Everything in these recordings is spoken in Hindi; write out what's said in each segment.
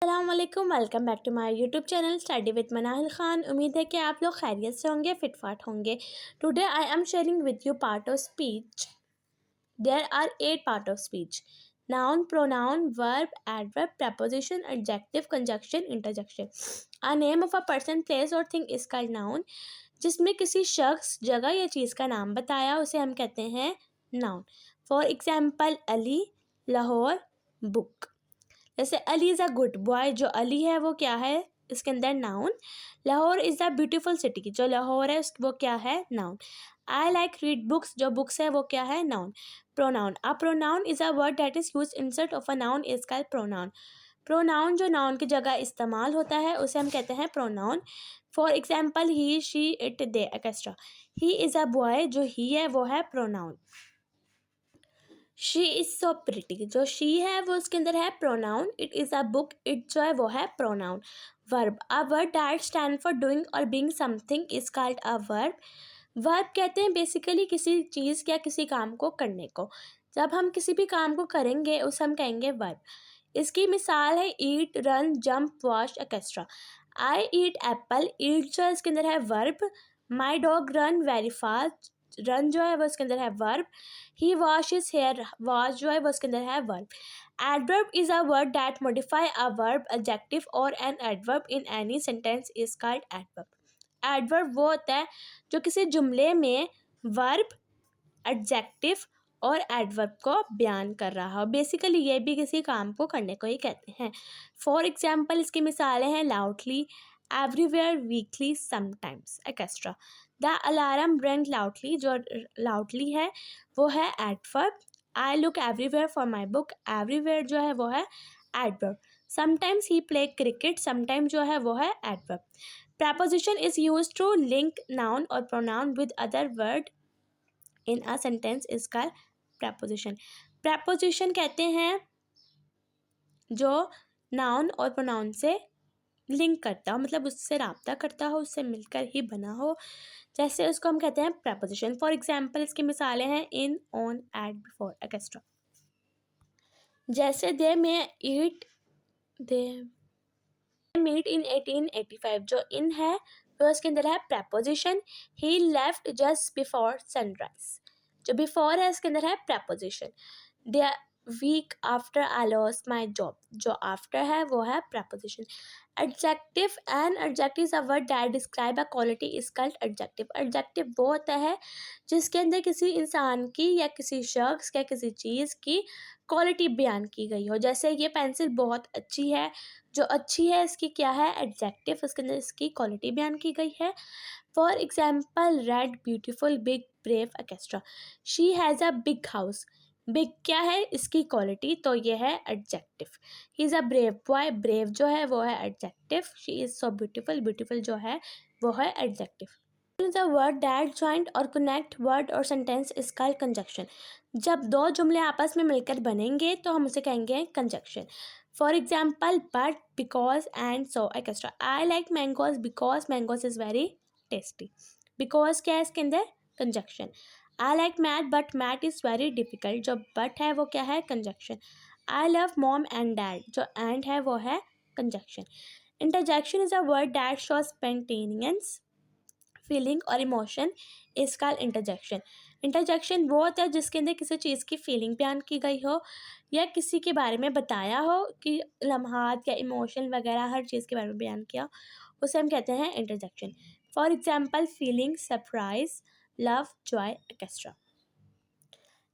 अस्सलामुअलैकुम, welcome back to my YouTube channel study with Manahil Khan. उम्मीद है कि आप लोग खैरियत से होंगे, फिटफाट होंगे। Today I am sharing with you part of speech. There are 8 part of speech: noun, pronoun, verb, adverb, preposition, adjective, conjunction, interjection. A name of a person, place और thing is called noun. जिसमें किसी शख्स, जगह या चीज़ का नाम बताया उसे हम कहते हैं noun. For example, Ali, Lahore, book. जैसे Ali is a good boy, जो अली है वो क्या है इसके अंदर noun. Lahore is a beautiful city, जो लाहौर है वो क्या है noun. I like read books, जो बुक्स है वो क्या है noun. Pronoun, a pronoun is a word that is use insert of a noun is called pronoun. Pronoun जो नाउन की जगह इस्तेमाल होता है उसे हम कहते हैं pronoun. For example, he, she, it, they, etcetera. He is a boy, जो ही है वो है pronoun. She is so pretty, जो शी है वो उसके अंदर है pronoun. It is a book, it जो है वो है pronoun. Verb, a word that stand for doing or being something is called a verb. Verb कहते हैं बेसिकली किसी चीज़ या किसी काम को करने को। जब हम किसी भी काम को करेंगे उसे हम कहेंगे वर्ब। इसकी मिसाल है eat, run, jump, wash, etcetera. I eat apple, eat जो है इसके अंदर है verb. My dog run very fast, run जो है वो इसके अंदर है verb. He wash is hair, wash जो है वो इसके अंदर है verb. Adverb is a word that modify a verb, adjective or an adverb in any sentence is called adverb. Adverb वो होता है जो किसी जुमले में वर्ब, एडजेक्टिव और एडवर्ब को बयान कर रहा हो। बेसिकली ये भी किसी काम को करने को ही कहते हैं। फॉर एग्जाम्पल, इसकी मिसालें हैं loudly, everywhere, weekly, sometimes, etcetera. The alarm रेंग लाउडली, जो लाउडली है वो है adverb. I look everywhere for my book, everywhere जो है वो है adverb. Sometimes he play cricket, sometime जो है वो है adverb. preposition is used to link noun or pronoun with other word in a sentence is called preposition. preposition कहते हैं जो noun और pronoun से लिंक करता हो, मतलब उससे राब्ता करता हो, उससे मिलकर ही बना हो, जैसे उसको हम कहते हैं preposition. फॉर एग्जाम्पल, इसकी मिसालें हैं इन, ऑन, एट, बिफोर, एक्सेट्रा। जैसे दे में ईट, दे मीट इन 1885, जो इन है तो इसके अंदर है preposition. He left just before sunrise, जो बिफोर है इसके अंदर है preposition. The week after I lost my job, जो आफ्टर है वो है preposition. Adjective, and adjective is a word that describe a quality is called adjective. Adjective वो होता है जिसके अंदर किसी इंसान की या किसी शख्स या किसी चीज़ की क्वालिटी बयान की गई हो। जैसे ये पेंसिल बहुत अच्छी है, जो अच्छी है इसकी क्या है एडजेक्टिव, उसके अंदर इसकी क्वालिटी बयान की गई है। For example, red, beautiful, big, brave, etcetera. She has a big house, big क्या है इसकी क्वालिटी, तो ये है adjective. He is a brave boy, brave जो है वो है adjective. She is so beautiful, beautiful जो है वो है adjective. Is a word that joint और कनेक्ट वर्ड और सेंटेंस इज कॉल्ड कंजक्शन। जब दो जुमले आपस में मिलकर बनेंगे तो हम उसे कहेंगे conjunction. For example, but, because, and so, etcetera. I like mangoes because mangoes is very tasty. Because क्या है इसके अंदर conjunction. I like math but math is very difficult, जो बट है वो क्या है conjunction. I love mom and dad, जो एंड है वो है conjunction. Interjection is a word that show spontaneous feeling or emotion is called interjection. Interjection वो होता है जिसके अंदर किसी चीज़ की फीलिंग बयान की गई हो या किसी के बारे में बताया हो कि लम्हात या इमोशन वगैरह हर चीज़ के बारे में बयान किया, उसे हम कहते हैं interjection. For example, feeling, surprise, love, joy, etcetera.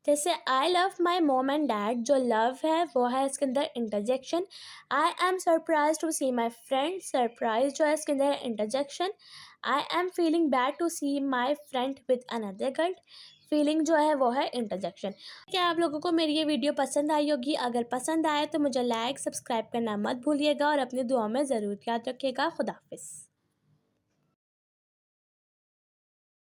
जैसे I love my mom and dad, जो लव है वो है इसके अंदर interjection. I am surprise to see my friend, surprise जो है इसके अंदर है interjection. I am feeling bad to see my friend with another girl, feeling जो है वो है इंटरजेक्शन। क्या आप लोगों को मेरी ये वीडियो पसंद आई होगी? अगर पसंद आए तो मुझे लाइक, सब्सक्राइब करना मत भूलिएगा और अपनी दुआ में ज़रूर याद रखिएगा। खुदा हाफिज़।